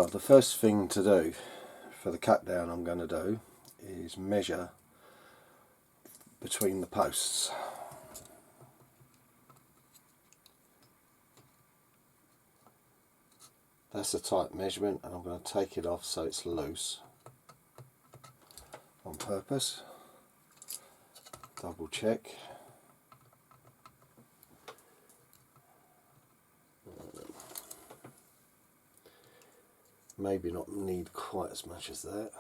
the first thing to do for the cut down I'm going to do is measure between the posts. That's a tight measurement, and I'm going to take it off so it's loose on purpose. Double check. Maybe not need quite as much as that.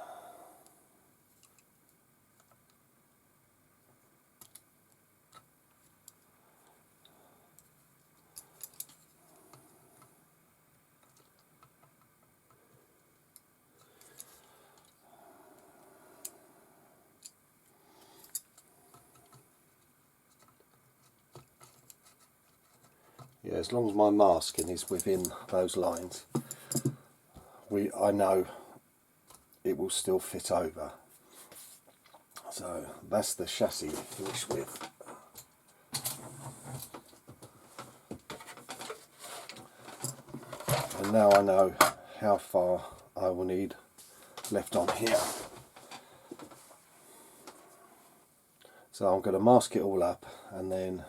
Yeah, as long as my masking is within those lines, I know it will still fit over. So that's the chassis finish width. And now I know how far I will need left on here. So I'm going to mask it all up, and then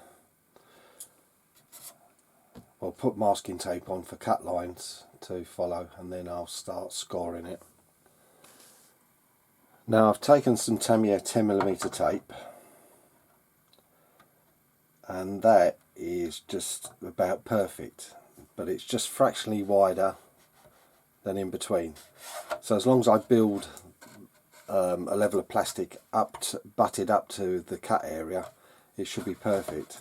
I'll put masking tape on for cut lines to follow, and then I'll start scoring it. Now I've taken some Tamiya 10mm tape, and that is just about perfect, but it's just fractionally wider than in between. So as long as I build a level of plastic butted up to the cut area, it should be perfect.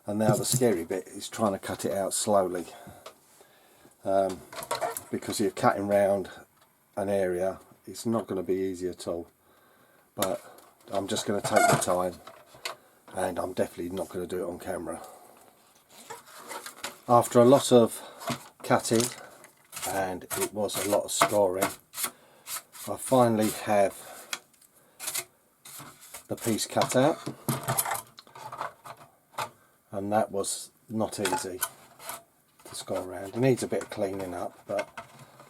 And now the scary bit is trying to cut it out slowly, because you're cutting round an area, it's not going to be easy at all. But I'm just going to take my time, and I'm definitely not going to do it on camera. After a lot of cutting, and it was a lot of scoring, I finally have the piece cut out. And that was not easy to score around. It needs a bit of cleaning up, but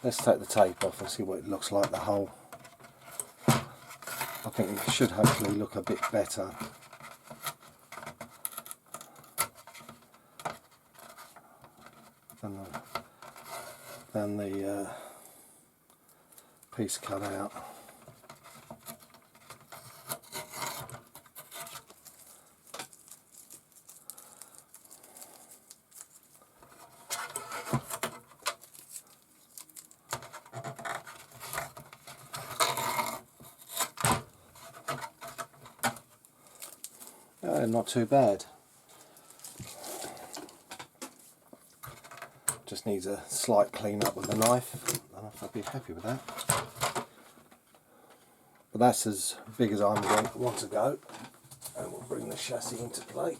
let's take the tape off and see what it looks like, the hole. I think it should hopefully look a bit better. Than the piece cut out. Not too bad. Just needs a slight clean up with a knife, and I'll be happy with that. But that's as big as I'm going to want to go, and we'll bring the chassis into play.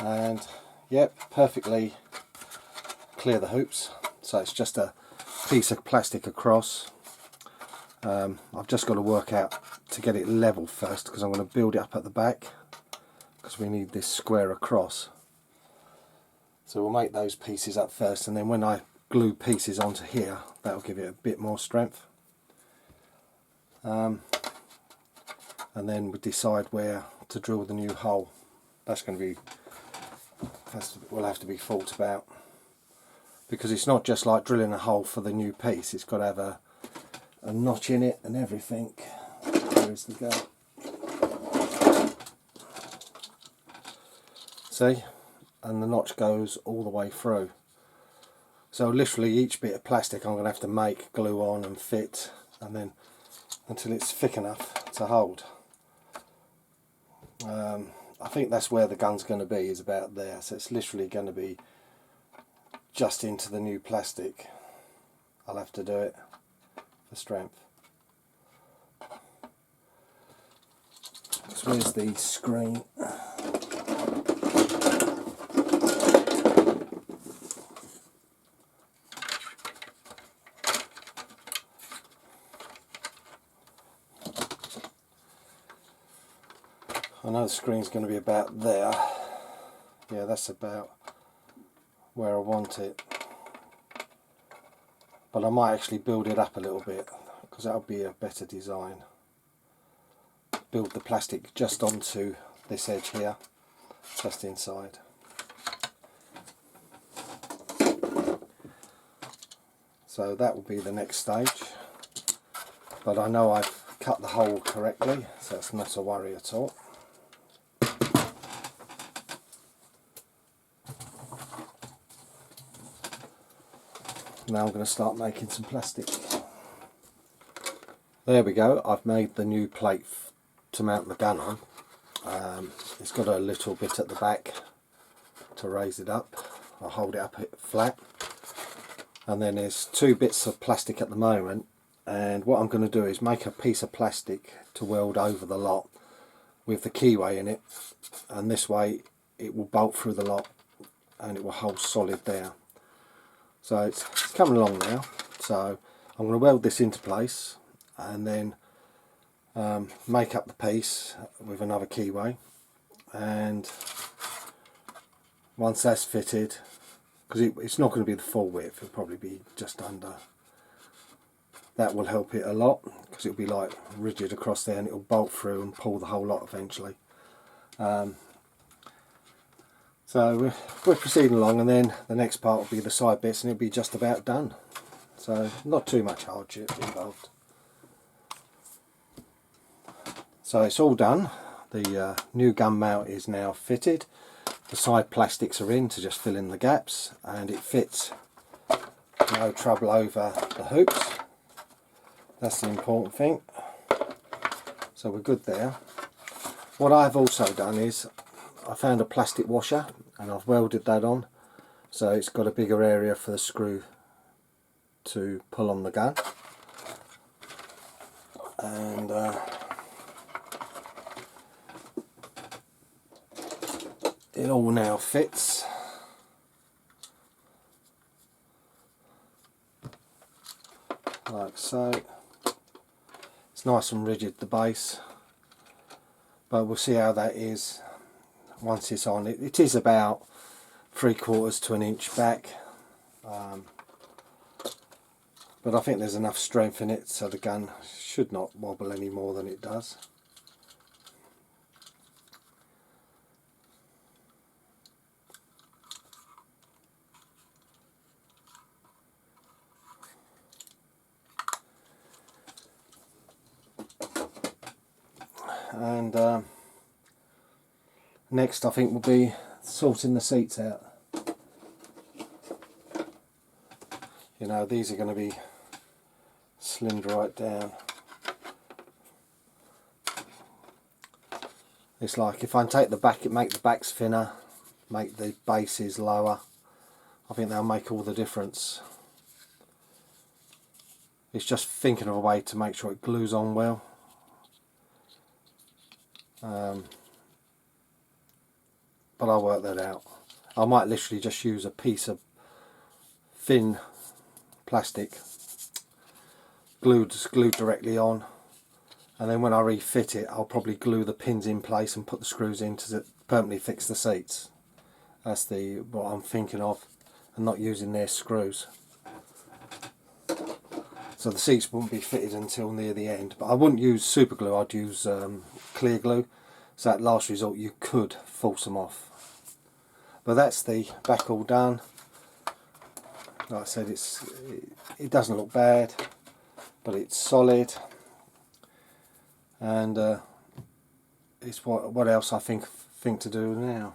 And yep, perfectly clear the hoops, so it's just a piece of plastic across. I've just got to work out to get it level first, because I'm going to build it up at the back, because we need this square across. So we'll make those pieces up first, and then when I glue pieces onto here, that'll give it a bit more strength. And then we'll decide where to drill the new hole. That's going to be, will have to be thought about, because it's not just like drilling a hole for the new piece, it's got to have a notch in it and everything. There is the go. See? And the notch goes all the way through. So literally each bit of plastic I'm going to have to make, glue on and fit, and then until it's thick enough to hold. I think that's where the gun's going to be, is about there. So it's literally going to be just into the new plastic. I'll have to do it for strength. So where's the screen? I know the screen's going to be about there. Yeah, that's about where I want it. But I might actually build it up a little bit, because that'll be a better design. Build the plastic just onto this edge here, just inside. So that will be the next stage. But I know I've cut the hole correctly, so it's not a worry at all. Now I'm going to start making some plastic. There we go, I've made the new plate to mount the gun on. It's got a little bit at the back to raise it up. I'll hold it up flat. And then there's two bits of plastic at the moment, and what I'm going to do is make a piece of plastic to weld over the lot with the keyway in it, and this way it will bolt through the lot and it will hold solid there. So it's coming along now, so I'm going to weld this into place and then make up the piece with another keyway, and once that's fitted, because it's not going to be the full width, it'll probably be just under. That will help it a lot, because it'll be like rigid across there and it'll bolt through and pull the whole lot eventually. So we're proceeding along, and then the next part will be the side bits and it'll be just about done. So not too much hardship involved. So it's all done. The new gun mount is now fitted. The side plastics are in to just fill in the gaps, and it fits, no trouble over the hoops. That's the important thing. So we're good there. What I've also done is I found a plastic washer and I've welded that on, so it's got a bigger area for the screw to pull on the gun. And it all now fits. Like so. It's nice and rigid, the base, but we'll see how that is once it's on. It is about 3/4 to an inch back, but I think there's enough strength in it so the gun should not wobble any more than it does. And next I think will be sorting the seats out. You know, these are going to be slimmed right down. It's like if I take the back, make the backs thinner, make the bases lower, I think they'll make all the difference. It's just thinking of a way to make sure it glues on well. But I'll work that out. I might literally just use a piece of thin plastic glued directly on, and then when I refit it I'll probably glue the pins in place and put the screws in to permanently fix the seats. That's what I'm thinking of, and not using their screws. So the seats won't be fitted until near the end, but I wouldn't use super glue, I'd use clear glue, so at last resort you could force them off. But that's the back all done. Like I said, it doesn't look bad, but it's solid, and it's what else I think to do now.